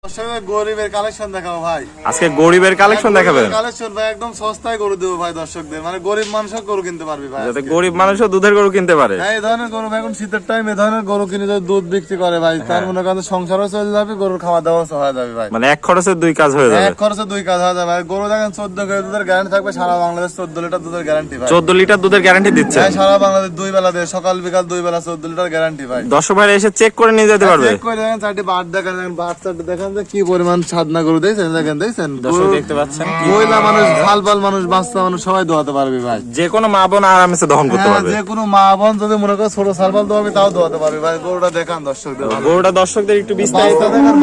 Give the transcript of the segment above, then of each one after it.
গরিবের কালেকশন দেখাবো ভাই। আজকে গরিবের কালেকশন দেখাবেন? কালেকশন ভাই একদম সস্তায় গরু দেবো ভাই দর্শকদের, মানে গরিব মানুষও গরু কিনতে পারবে ভাই, যাতে গরিব মানুষও দুধের গরু কিনতে পারে। হ্যাঁ, এই ধরনের গরু এখন শীতের টাইম এই ধরনের গরু কিনে যদি দুধ বিক্রি করে ভাই, তার মনে করেন সংসারও চলে যাবে, গরুর খাওয়া দাওয়া হয়ে যাবে ভাই। মানে এক খরচে দুই কাজ হয়ে যাবে। এক খরচে দুই কাজ হয়ে যাবে ভাই। গরু দেখেন 14 কেজি দুধের গ্যারান্টি থাকবে সারা বাংলাদেশ, 14 লিটার দুধের গ্যারান্টি ভাই। 14 লিটার দুধের গ্যারান্টি দিচ্ছে সারা বাংলাদেশ দুই বেলা দেয়, সকাল বিকাল দুই বেলা 14 লিটার গ্যারান্টি ভাই। দর্শক ভাই এসে চেক করে নিয়ে যেতে পারবে। চেক করে দেখেন, চারটি বাট দেখেন, বাট চারটি দেখেন যে কি পরিমাণ সাদনা গরু দেখছেন, দেখেন দেখছেন দর্শক দেখতে পাচ্ছেন, মহিলা মানুষ, ভাল মানুষ, বাচ্চা মানুষ সবাই দোয়াতে পারবে ভাই। যে কোনো মা বোন আরামসে দহন করতে পারবে। যে কোনো মা বোন যদি মনে করে ছোট সালবাল দোয়াবে তাও দোয়াতে পারবে ভাই। গরুটা দেখান দর্শকদের, গরুটা দর্শকদের একটু বিস্তারিত দেখেন।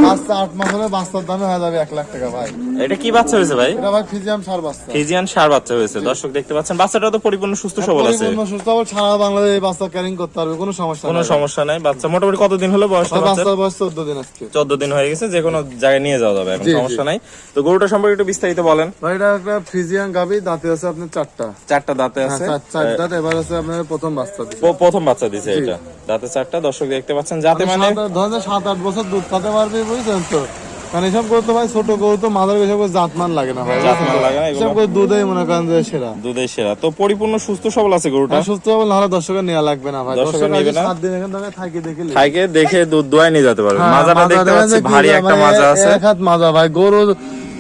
বাচ্চা 8 মাস হলে বাচ্চার দামে হয়ে যাবে 1 লাখ টাকা ভাই। এটা কি বাচ্চা হয়েছে ভাই? এটা ভাই ফিজিয়াম সার বাচ্চা। ফিজিয়ান সার বাচ্চা হয়েছে। দর্শক দেখতে পাচ্ছেন বাচ্চাটা তো পরিপূর্ণ সুস্থ সবল আছে। পরিপূর্ণ সুস্থ সবল, সারা বাংলাদেশে এই বাচ্চা ক্যারিং করতে পারবে, কোনো সমস্যা নেই। কোনো সমস্যা নাই। বাচ্চা মোটামুটি কতদিন হলো বয়স? বাচ্চার বয়স 14 দিন আজকে। 14 দিন হয়ে গেছে, যে কোনো জায়গায় নিয়ে যাওয়া যাবে, এখন সমস্যা নাই। তো গরুটা সম্পর্কে একটু বিস্তারিত বলেন ভাই। এটা একটা ফিজিয়ান গাভী, দাঁতে আছে আপনার 4টা। 4টা দাঁতে আছে। 4 দাঁত। এবার আছে আপনার প্রথম বাচ্চা দিছে। প্রথম বাচ্চা দিছে এটা। দাঁতে 4টা। দর্শক দেখতে পাচ্ছেন, যাতে মানে ধরেন 7-8 বছর দুধ খাতে পারবে, বুঝছেন তো। কারণ এসব গরু তো ভাই ছোট গরু তো, মাদার এসব জাতমান লাগে না ভাই, জাতমান লাগে না, এসব গরু দুধেই মনে করেন যে সেরা। দুধের সেরা। তো পরিপূর্ণ সুস্থ সবল আছে গরুটা। সুস্থ হবে না হলে দর্শকের নেওয়া লাগবে না ভাই। দর্শকের নেবে না। 7 দিন এখান থেকে থাকি দেখলে খাইকে দেখে দুধ দোয়াই নিয়ে যেতে পারবে। মাজাটা দেখতে পাচ্ছি ভারী একটা মাজা আছে। এক হাত মাজা ভাই। গরু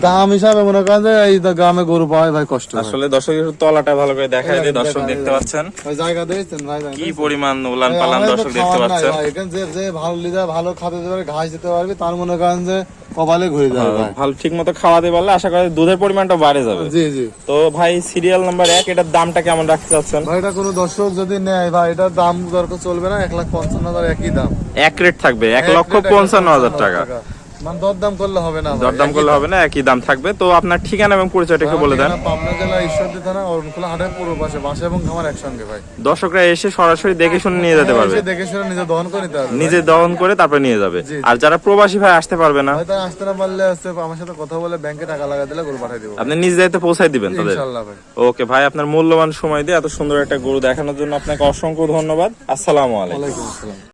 দাম হিসাবে মনে করেন যে এই গ্রামে গরু পাওয়া ভাই কষ্ট। আসলে দর্শক একটু তলাটা ভালো করে দেখাই দিই। দর্শক দেখতে পাচ্ছেন ওই জায়গা দেখছেন ভাই, কি পরিমাণ উলান পালান দর্শক দেখতে পাচ্ছেন। এখানে যে ভালো লিডার ভালো খাতে দিতে পারে, ঘাস দিতে পারবে, তার মনে করেন যে কপালে ঘুরে যাবে ভাই। ভালো ঠিকমতো খাওয়াতে পারলে আশা করি দুধের পরিমাণটা বাড়ে যাবে। জি জি। তো ভাই সিরিয়াল নাম্বার 1, এটার দামটা কেমন রাখতে চাচ্ছেন? ভাই এটা কোনো দর্শক যদি নেয় ভাই, এটার দাম দরকার চলবে না, 1,55,000 একই দাম। এক রেট থাকবে 1,55,000 টাকা। মানে দরদাম করলে হবে না ভাই, দরদাম করলে হবে না, একই দাম থাকবে। তো আপনার ঠিকানা এবং পরিচয়টা একটু বলে দেন। পাবনা জেলা ঈশ্বরদী থানা অরুণখোলা হাটের পূর্ব পাশে, বাসা এবং খামার একসঙ্গে ভাই। দর্শকরা এসে সরাসরি দেখে শুনে নিয়ে যেতে পারবে। এসে দেখে শুনে নিজে দহন করে নিতে হবে, নিজে দহন করে তারপরে নিয়ে যাবে। জি। আর যারা প্রবাসী ভাই আসতে পারবে না, হয়তো আসতে না পারলে হচ্ছে আমার সাথে কথা বলে ব্যাংকে টাকা লাগা দিলে গরু পাঠিয়ে দেবো আপনি নিজ দায়িত্বে পৌঁছায় দিবেন তাদের। ইনশাআল্লাহ ভাই। ওকে ভাই, আপনার মূল্যবান সময় দিয়ে এত সুন্দর একটা গরু দেখানোর জন্য আপনাকে অসংখ্য ধন্যবাদ। আসসালামু আলাইকুম। ওয়ালাইকুম আসসালাম।